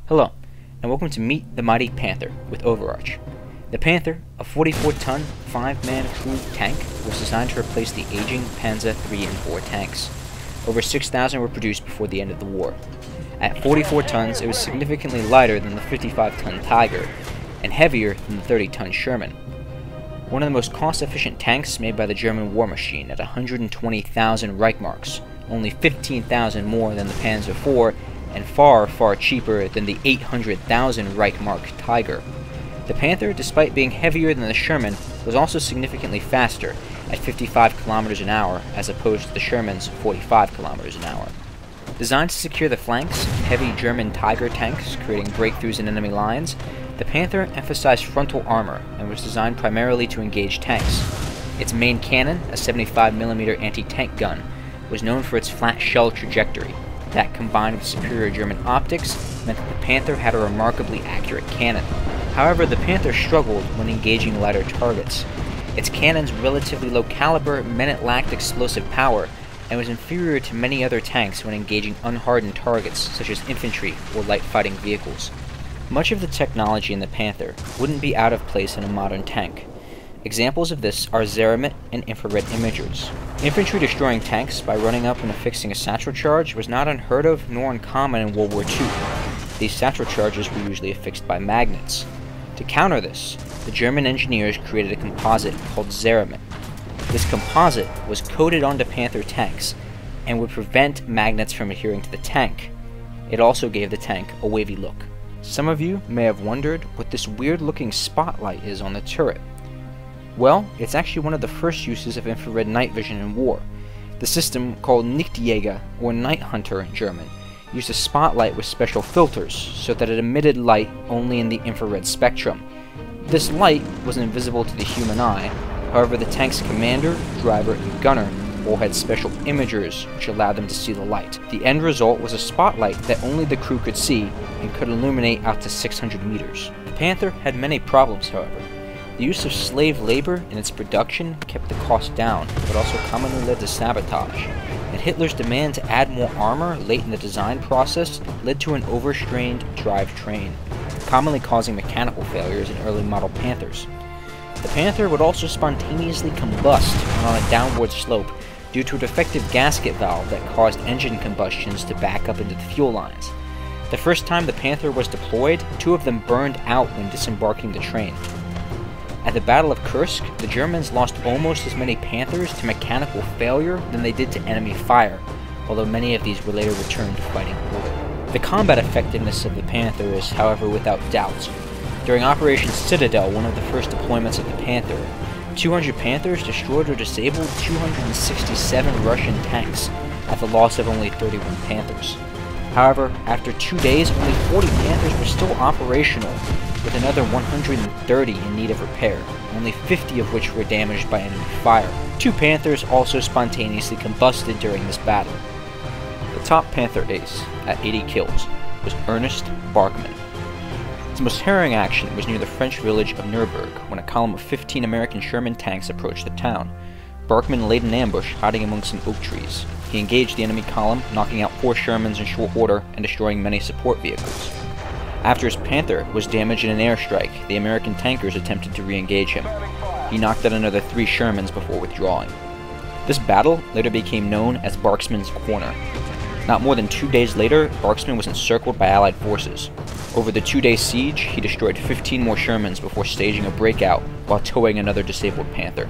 Hello, and welcome to Meet the Mighty Panther with OverArch. The Panther, a 44-ton, 5-man crew tank, was designed to replace the aging Panzer III and IV tanks. Over 6,000 were produced before the end of the war. At 44 tons, it was significantly lighter than the 55-ton Tiger, and heavier than the 30-ton Sherman. One of the most cost-efficient tanks made by the German war machine at 120,000 Reichmarks, only 15,000 more than the Panzer IV, and far, far cheaper than the 800,000 Reichmark Tiger. The Panther, despite being heavier than the Sherman, was also significantly faster, at 55 km an hour, as opposed to the Sherman's 45 km an hour. Designed to secure the flanks of heavy German Tiger tanks, creating breakthroughs in enemy lines, the Panther emphasized frontal armor and was designed primarily to engage tanks. Its main cannon, a 75mm anti-tank gun, was known for its flat shell trajectory. That, combined with superior German optics, meant that the Panther had a remarkably accurate cannon. However, the Panther struggled when engaging lighter targets. Its cannon's relatively low caliber meant it lacked explosive power, and was inferior to many other tanks when engaging unhardened targets such as infantry or light fighting vehicles. Much of the technology in the Panther wouldn't be out of place in a modern tank. Examples of this are Zeramit and infrared imagers. Infantry destroying tanks by running up and affixing a satchel charge was not unheard of nor uncommon in World War II. These satchel charges were usually affixed by magnets. To counter this, the German engineers created a composite called Zeramit. This composite was coated onto Panther tanks and would prevent magnets from adhering to the tank. It also gave the tank a wavy look. Some of you may have wondered what this weird-looking spotlight is on the turret. Well, it's actually one of the first uses of infrared night vision in war. The system, called nicht jager, or night hunter in German, used a spotlight with special filters so that it emitted light only in the infrared spectrum. This light was invisible to the human eye, however the tank's commander, driver, and gunner all had special imagers which allowed them to see the light. The end result was a spotlight that only the crew could see and could illuminate out to 600 meters. The Panther had many problems, however. The use of slave labor in its production kept the cost down, but also commonly led to sabotage. And Hitler's demand to add more armor late in the design process led to an overstrained drivetrain, commonly causing mechanical failures in early model Panthers. The Panther would also spontaneously combust when on a downward slope due to a defective gasket valve that caused engine combustions to back up into the fuel lines. The first time the Panther was deployed, 2 of them burned out when disembarking the train. At the Battle of Kursk, the Germans lost almost as many Panthers to mechanical failure than they did to enemy fire, although many of these were later returned to fighting order. The combat effectiveness of the Panther is, however, without doubt. During Operation Citadel, one of the first deployments of the Panther, 200 Panthers destroyed or disabled 267 Russian tanks at the loss of only 31 Panthers. However, after 2 days, only 40 Panthers were still operational, with another 130 in need of repair, only 50 of which were damaged by enemy fire. 2 Panthers also spontaneously combusted during this battle. The top Panther ace, at 80 kills, was Ernest Barkmann. His most harrowing action was near the French village of Nuremberg, when a column of 15 American Sherman tanks approached the town. Barkmann laid an ambush, hiding among some oak trees. He engaged the enemy column, knocking out 4 Shermans in short order and destroying many support vehicles. After his Panther was damaged in an airstrike, the American tankers attempted to re-engage him. He knocked out another 3 Shermans before withdrawing. This battle later became known as Barksman's Corner. Not more than 2 days later, Barksman was encircled by Allied forces. Over the 2-day siege, he destroyed 15 more Shermans before staging a breakout while towing another disabled Panther.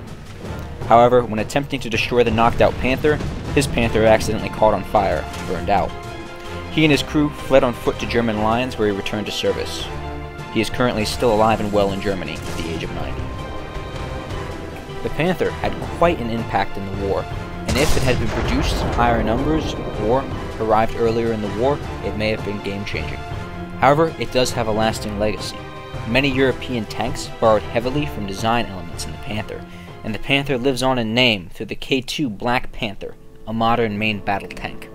However, when attempting to destroy the knocked out Panther, his Panther accidentally caught on fire and burned out. He and his crew fled on foot to German lines, where he returned to service. He is currently still alive and well in Germany at the age of 90. The Panther had quite an impact in the war, and if it had been produced in higher numbers or arrived earlier in the war, it may have been game-changing. However, it does have a lasting legacy. Many European tanks borrowed heavily from design elements in the Panther, and the Panther lives on in name through the K2 Black Panther, a modern main battle tank.